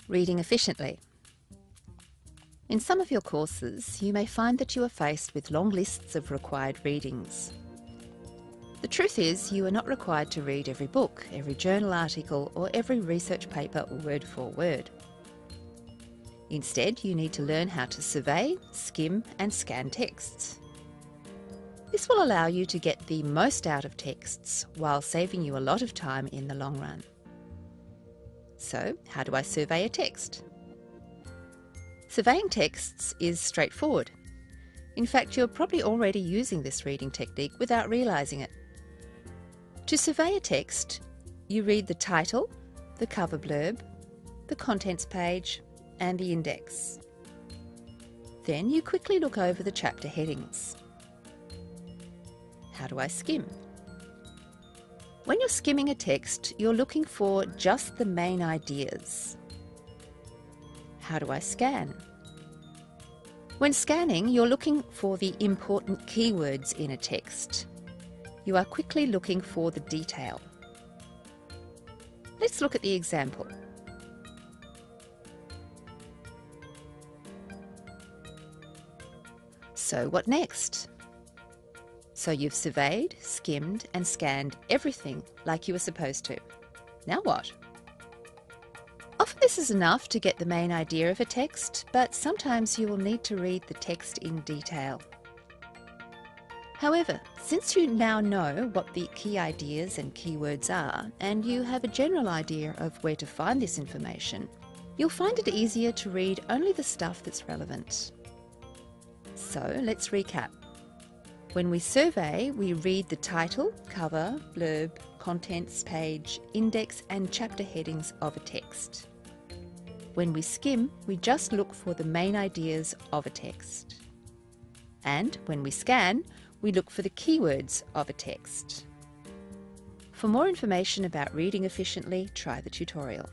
Reading efficiently. In some of your courses, you may find that you are faced with long lists of required readings. The truth is, you are not required to read every book, every journal article, or every research paper word for word. Instead, you need to learn how to survey, skim, and scan texts. This will allow you to get the most out of texts while saving you a lot of time in the long run. So, how do I survey a text? Surveying texts is straightforward. In fact, you're probably already using this reading technique without realising it. To survey a text, you read the title, the cover blurb, the contents page, and the index. Then you quickly look over the chapter headings. How do I skim? When you're skimming a text, you're looking for just the main ideas. How do I scan? When scanning, you're looking for the important keywords in a text. You are quickly looking for the detail. Let's look at the example. So what next? So you've surveyed, skimmed, and scanned everything like you were supposed to. Now what? Often this is enough to get the main idea of a text, but sometimes you will need to read the text in detail. However, since you now know what the key ideas and keywords are, and you have a general idea of where to find this information, you'll find it easier to read only the stuff that's relevant. So let's recap. When we survey, we read the title, cover, blurb, contents page, index, and chapter headings of a text. When we skim, we just look for the main ideas of a text. And when we scan, we look for the keywords of a text. For more information about reading efficiently, try the tutorial.